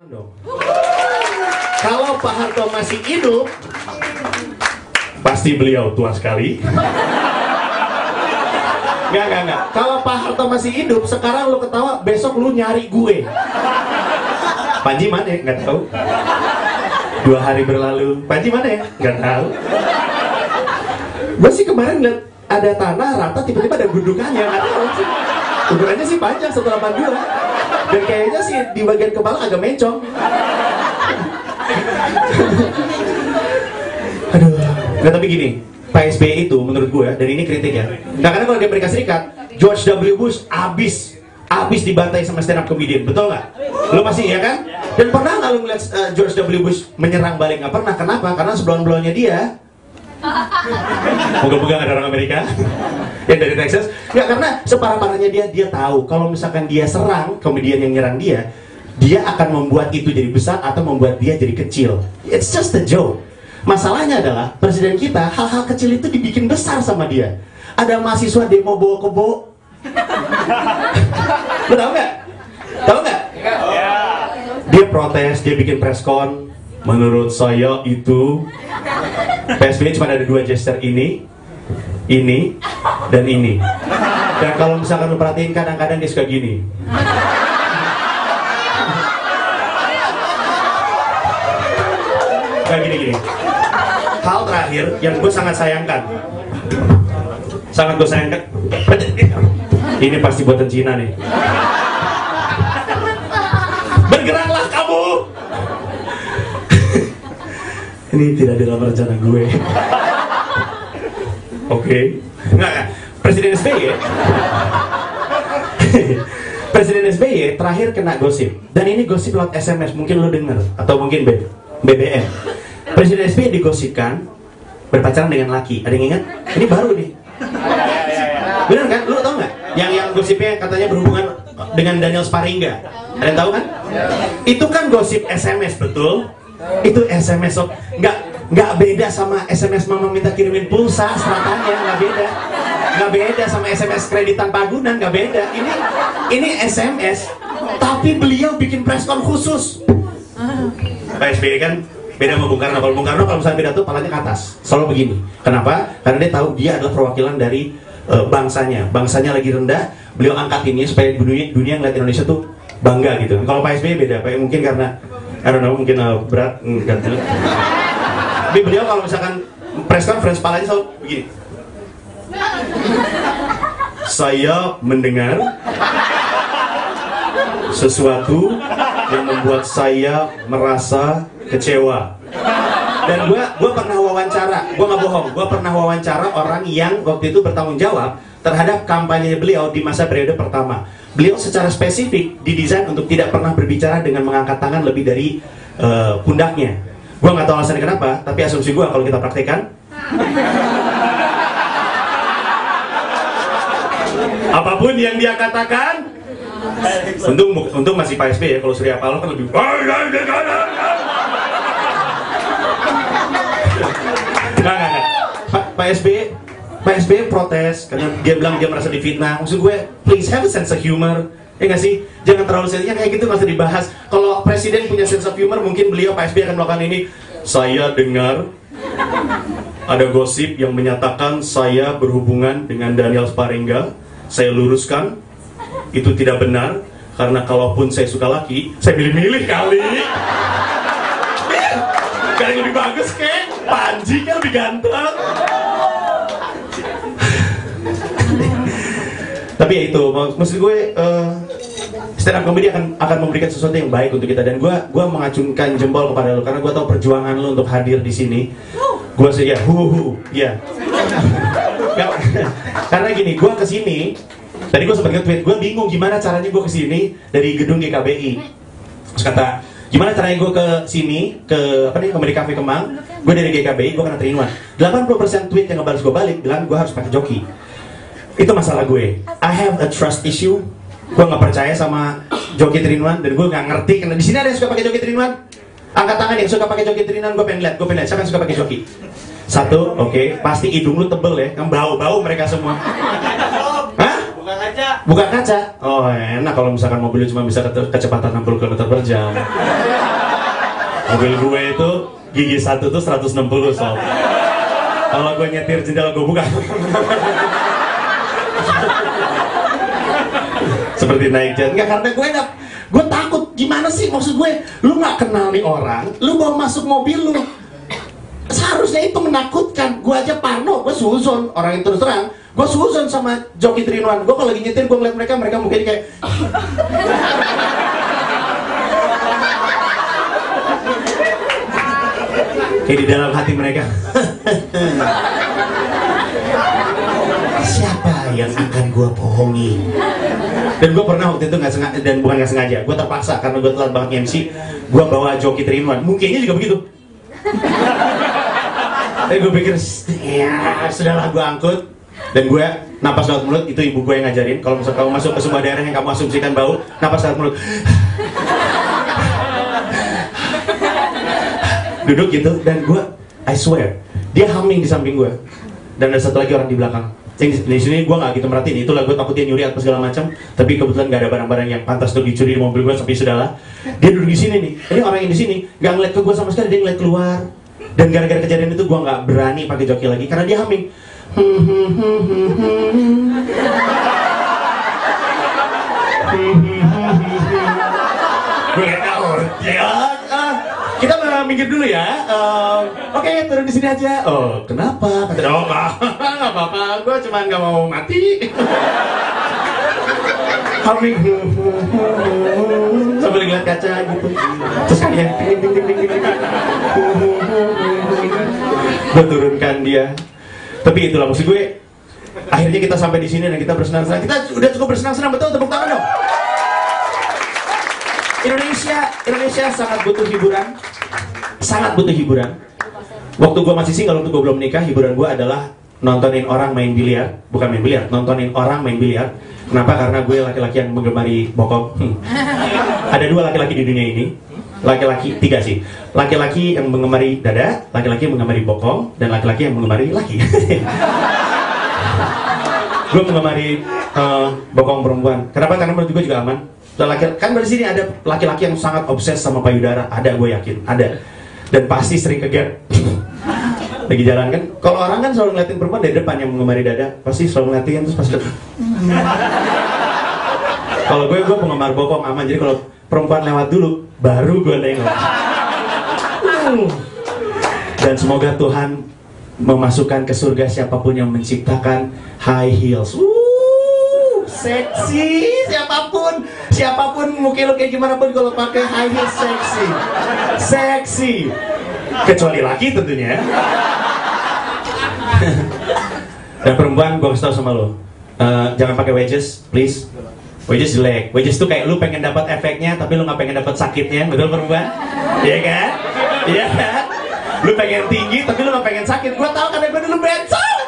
dong. Kalau Pak Harto masih hidup, pasti beliau tua sekali. Enggak. Kalau Pak Harto masih hidup, sekarang lu ketawa, besok lu nyari gue. Panji mana ya? Nggak tahu. 2 hari berlalu, Panji mana ya? Nggak tahu. Gue sih kemarin liat ada tanah rata, tiba-tiba ada gundukannya, nggak tahu sih. Ukurannya sih panjang 182. Dan kayaknya sih di bagian kepala agak mencong. Aduh, nggak, tapi gini, Pak SBY itu menurut gue, dan ini kritik ya, nah karena kalau di Amerika Serikat, George W. Bush abis dibantai sama stand up comedian, betul nggak? Lo masih ya kan? Dan pernah nggak lo ngeliat George W. Bush menyerang balik? Nggak pernah. Kenapa? Karena sebelum-belumnya dia moga-moga ada orang Amerika yang dari Texas. Ya karena separah-parahnya dia tahu kalau misalkan dia serang komedian yang nyerang dia akan membuat itu jadi besar atau membuat dia jadi kecil. It's just a joke. Masalahnya adalah presiden kita hal-hal kecil itu dibikin besar sama dia. Ada mahasiswa demo bawa kebo. Lo tau nggak? Tahu nggak? Dia protes, dia bikin press con. Menurut saya itu PSBY cuma ada 2 gesture, ini dan ini. Dan kalau misalkan lu perhatiin, kadang-kadang dia suka gini. Kayak gini. Hal terakhir yang gue sangat sayangkan, ini pasti buatan Cina nih. Bergeraklah kamu. Ini tidak dalam rencana gue. Oke. Nggak, Presiden SBY Presiden SBY terakhir kena gosip. Dan ini gosip lewat SMS, mungkin lo denger, atau mungkin BBM. Presiden SBY digosipkan berpacaran dengan laki. Ada yang ingat? Ini baru nih. Bener kan? Lo tau nggak? Yang gosipnya katanya berhubungan dengan Daniel Sparingga. Ada yang tahu kan? Itu kan gosip SMS, betul? Itu SMS, so nggak beda sama SMS mama minta kirimin pulsa seratannya, nggak beda sama SMS kreditan Pagunan, nggak beda. Ini SMS, tapi beliau bikin preskon khusus. Pak SBY kan beda sama Bung Karno. Kalau Bung Karno kalau misalnya pidato palanya ke atas, selalu begini. Kenapa? Karena dia tahu dia adalah perwakilan dari bangsanya lagi rendah, beliau angkat ini supaya dunia ngeliat Indonesia tuh bangga gitu. Kalau Pak SBY beda, Pak, mungkin karena I don't know, mungkin berat, enggak tahu. Tapi beliau kalau misalkan press conference, palanya selalu begini. Saya mendengar sesuatu yang membuat saya merasa kecewa. Dan gue pernah wawancara, gue nggak bohong, gue pernah wawancara orang yang waktu itu bertanggung jawab terhadap kampanye beliau di masa periode pertama. Beliau secara spesifik didesain untuk tidak pernah berbicara dengan mengangkat tangan lebih dari pundaknya. Gue nggak tahu alasannya kenapa, tapi asumsi gue kalau kita praktekkan, apapun yang dia katakan, untung masih Pak SBY ya. Kalau Surya Paloh kan lebih. Nggak. Pak SBY protes karena dia bilang dia merasa difitnah. Maksud gue, please have a sense of humor, ya nggak sih? Jangan terlalu serius, kayak gitu nggak usah dibahas. Kalau presiden punya sense of humor, mungkin beliau Pak SBY akan melakukan ini. Saya dengar ada gosip yang menyatakan saya berhubungan dengan Daniel Sparingga. Saya luruskan, itu tidak benar. Karena kalaupun saya suka laki, saya milih-milih kali. Gak yang lebih bagus kek, Panji kan lebih ganteng. Tapi ya itu, maksud gue stand up comedy akan memberikan sesuatu yang baik untuk kita. Dan gue mengacungkan jempol kepada lo karena gue tahu perjuangan lo untuk hadir di sini. Gue sih ya, ya. Karena gini, gue kesini, tadi gue sempat nge-tweet, gue bingung gimana caranya gue kesini dari gedung GKBI. Terus kata, gimana caranya gue ke sini, ke Comedy Cafe Kemang, gue dari GKBI, gue kena 3-in-1. 80% tweet yang ngebalas gue balik bilang gue harus pakai joki. Itu masalah gue. I have a trust issue. Gue nggak percaya sama joki 3-in-1 dan gue nggak ngerti. Karena di sini ada yang suka pakai joki 3-in-1. Angkat tangan yang suka pakai joki 3-in-1. Gue pengen lihat. Siapa yang suka pakai joki? 1, oke. Pasti hidung lu tebel ya. Kan bau mereka semua. Hah? kaca. Buka kaca. Oh enak kalau misalkan mobilnya cuma bisa kecepatan 60 km/jam. Mobil gue itu gigi 1 tuh 160 sob. Kalau gue nyetir jendela gue buka. Seperti naik jet. Enggak, karena gue takut. Gimana sih maksud gue? Lu nggak kenal nih orang, lu bawa masuk mobil lu. Seharusnya itu menakutkan. Gue aja parno, gue suzon. Orang itu terus terang, gue suzon sama joki 3-in-1. Gue kalau lagi nyetir, gue ngeliat mereka mungkin kayak kayak di dalam hati mereka. Siapa yang akan gue bohongi? Dan gue pernah waktu itu nggak sengaja, dan bukan nggak sengaja, gue terpaksa karena gue telat banget MC. Gue bawa joki 3-in-1, mungkinnya juga begitu. Tapi gue pikir, ya sudahlah, gue angkut. Dan gue napas lewat mulut, itu ibu gue yang ngajarin. Kalau misalnya kamu masuk ke sebuah daerah yang kamu asumsikan bau, napas lewat mulut. Duduk gitu, dan gue, I swear, dia humming di samping gue. Dan ada satu lagi orang di belakang. Di sini gue nggak gitu merhatiin, itulah gue takut dia nyuri apa segala macam. Tapi kebetulan nggak ada barang-barang yang pantas untuk dicuri di mobil gue, tapi sudahlah. Dia duduk di sini nih, ini orang yang di sini nggak ngeliat ke gue sama sekali, dia ngeliat keluar. Dan gara-gara kejadian itu gue nggak berani pakai joki lagi karena dia humming. Gue ya, kita minggir dulu ya. Oke, turun di sini aja. Oh, kenapa? Kata, oh nggak apa-apa. Gue cuma nggak mau mati. Humming sambil ngeliat kaca gitu. Terus kayak gue turunkan dia. Tapi itulah maksud gue. Akhirnya kita sampai di sini dan kita bersenang-senang. Kita udah cukup bersenang-senang, betul? Tepuk tangan dong. Indonesia sangat butuh hiburan. Sangat butuh hiburan. Waktu gue masih single, waktu gue belum nikah, hiburan gue adalah nontonin orang main biliar. Bukan main biliar, nontonin orang main biliar. Kenapa? Karena gue laki-laki yang menggemari bokong. Ada 2 laki-laki di dunia ini. Laki-laki, 3 sih. Laki-laki yang menggemari dada, laki-laki yang menggemari bokong, dan laki-laki yang menggemari laki. Gue menggemari bokong perempuan. Kenapa? Karena menurut gue juga aman. Kan dari sini ada laki-laki yang sangat obses sama payudara. Ada, gue yakin, ada. Dan pasti sering kegep. Lagi jalan kan, kalau orang kan selalu ngeliatin perempuan dari depan yang menggemari dada, pasti selalu ngeliatin terus pasti kalau gue penggemar bokong aman, jadi kalau perempuan lewat dulu baru gue nengok. Dan semoga Tuhan memasukkan ke surga siapapun yang menciptakan high heels. Seksi, siapapun mungkin lo kayak gimana pun kalau pakai high heels seksi, kecuali laki tentunya. Dan perempuan, gue kasih tau sama lo, jangan pakai wedges, please. Wedges jelek. Wedges tuh kayak lu pengen dapat efeknya, tapi lu nggak pengen dapat sakitnya, betul perempuan? Iya kan? Iya kan? Lu pengen tinggi, tapi lu nggak pengen sakit. Gue tahu karena gue dulu bencong.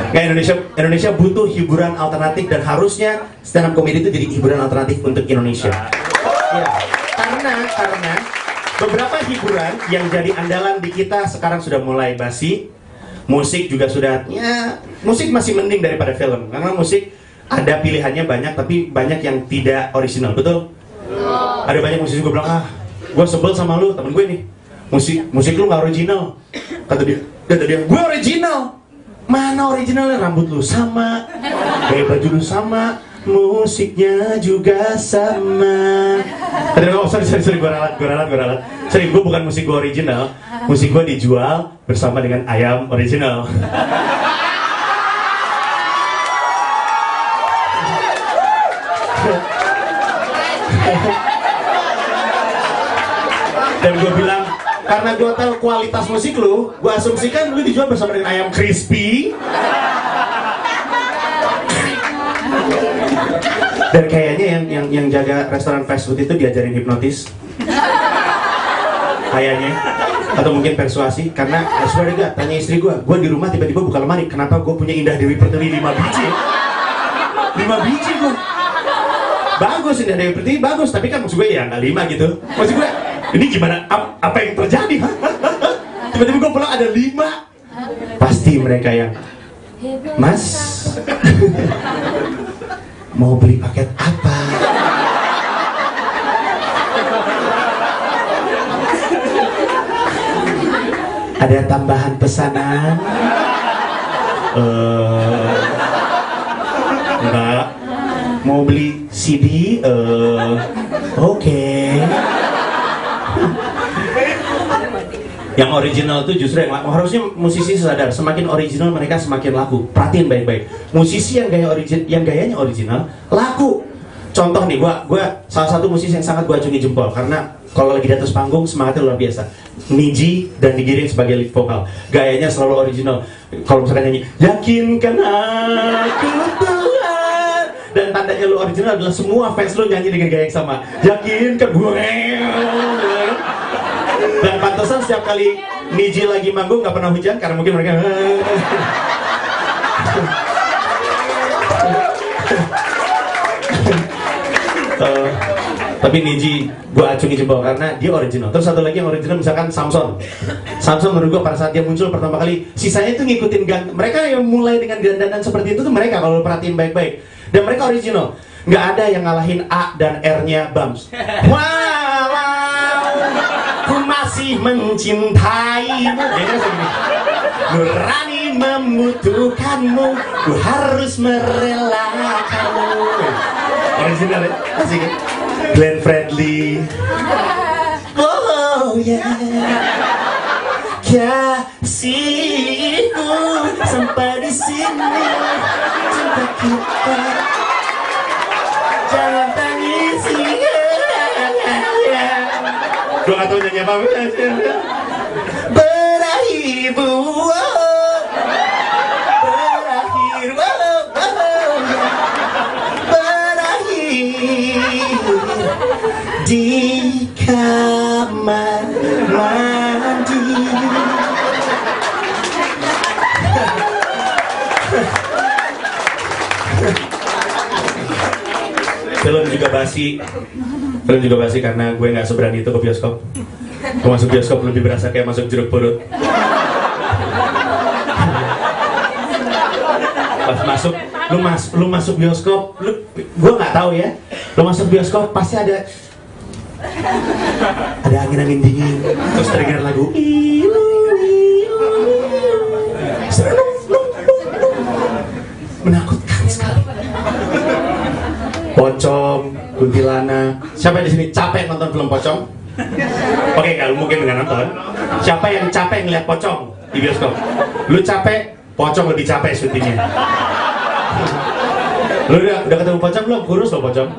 Kayak Indonesia butuh hiburan alternatif dan harusnya stand up comedy itu jadi hiburan alternatif untuk Indonesia. Ya, karena beberapa hiburan yang jadi andalan di kita sekarang sudah mulai basi. Musik juga sudah, ya musik masih mending daripada film karena musik ada pilihannya banyak tapi banyak yang tidak original, betul? Ada banyak musisi gue bilang, gue sebel sama lu, temen gue nih, musik lu nggak original. Kata dia, gue original. Mana originalnya? Rambut lu sama, kayak baju lu sama, musiknya juga sama. Tadi oh sorry gue ralat. Sorry, gue bukan musik gue original, musik gue dijual bersama dengan ayam original. Dan gue bilang, karena gue tahu kualitas musik lu, gue asumsikan lu dijual bersama dengan ayam crispy. Dan kayaknya yang jaga restoran fast food itu diajarin hipnotis. Kayaknya. Atau mungkin persuasi. Karena I swear to God, tanya istri gue di rumah tiba-tiba buka lemari, kenapa gue punya Indah Dewi Pertiwi 5 biji? 5 biji gue. Bagus, Indah Dewi Pertiwi bagus, tapi kan maksud gue ya nggak 5 gitu. Maksud gue, ini gimana? Apa yang terjadi? Tiba-tiba gue pulang ada 5. Pasti mereka yang Mas, mau beli paket apa? Ada tambahan pesanan? Enggak. Mau beli CD? Oke. Yang original tuh justru yang laku. Harusnya musisi sadar, semakin original mereka semakin laku. Perhatiin baik-baik. Musisi yang gayanya original laku. Contoh nih, gua salah satu musisi yang sangat gua acungi jempol karena kalau lagi di atas panggung semangatnya luar biasa. Niji dan digiring sebagai lead vokal. Gayanya selalu original. Kalau misalkan nyanyi, yakinkan aku Tuhan. Dan tandanya lu original adalah semua fans lu nyanyi dengan gaya yang sama. Yakinkan gue. Dan pantesan setiap kali Niji lagi manggung nggak pernah hujan karena mungkin mereka tapi Niji gue acungi jempol karena dia original. Terus satu lagi yang original misalkan Samson menurut gue pada saat dia muncul pertama kali, sisanya itu ngikutin mereka yang mulai dengan dandanan seperti itu tuh mereka kalau perhatiin baik-baik. Dan mereka original, nggak ada yang ngalahin A dan R-nya Bams. Walau ku masih mencintaimu, nurani membutuhkanmu, ku harus merelakanmu. Original ya, asik kan? Glenn Fredly. Oh yeah, kasihku sampai di sini, cinta kita jangan tangis. Gue gak tau nyanyi apa. Berakhir di kamar mandi. Film juga basi karena gue nggak seberani itu ke bioskop. Gue masuk bioskop lebih berasa kayak masuk jeruk purut. Pas masuk, lu masuk bioskop, gue nggak tahu ya. Lu masuk bioskop pasti ada angin dingin, terus terdengar lagu menakutkan sekali. Pocong, kuntilanak. Siapa di sini capek nonton film pocong? Oke, kalau mungkin nggak nonton. Siapa yang capek ngeliat pocong di bioskop? Lu capek, pocong lebih capek syutingnya. Lu udah ketemu pocong belum? Kurus loh pocong.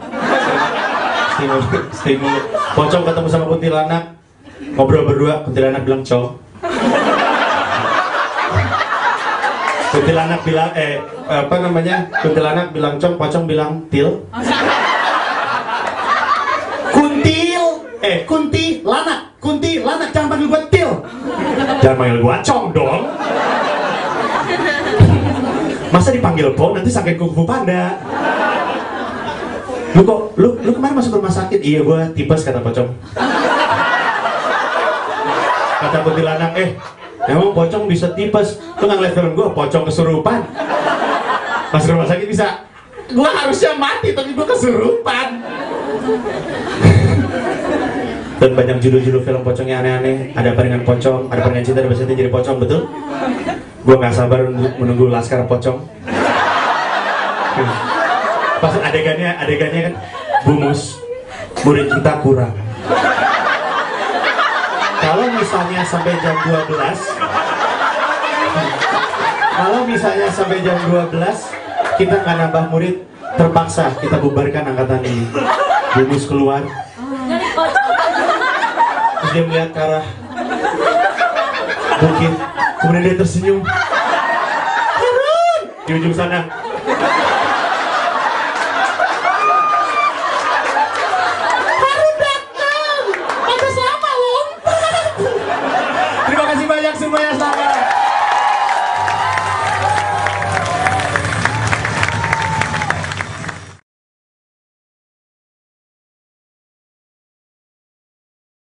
Stimul. Pocong ketemu sama kuntilanak, ngobrol berdua. Kuntilanak bilang cong. Kuntilanak bilang kuntilanak bilang cong, pocong bilang til. Kuntilanak jangan panggil gua til. Jangan panggil gua cong dong. Masa dipanggil Pong nanti saking Kung Fu Panda. Lu kemarin masuk rumah sakit? Iya gua tipes kata pocong. Kata kuntilanak, emang pocong bisa tipes? Lu nggak ngeliat film gua, pocong kesurupan. Masuk rumah sakit bisa. Gua harusnya mati tapi gua kesurupan. Dan banyak judul-judul film pocongnya aneh-aneh. Ada Paringan Pocong, ada Paringan Cinta, ada Bahasa Jadi Pocong, betul? Gue gak sabar menunggu Laskar Pocong. Pas adegannya kan Bumus, murid kita kurang. Kalau misalnya sampai jam 12 kita nggak nambah murid, terpaksa kita bubarkan angkatan ini. Bumus keluar, terus dia melihat ke arah bukit, kemudian dia tersenyum. Di ujung sana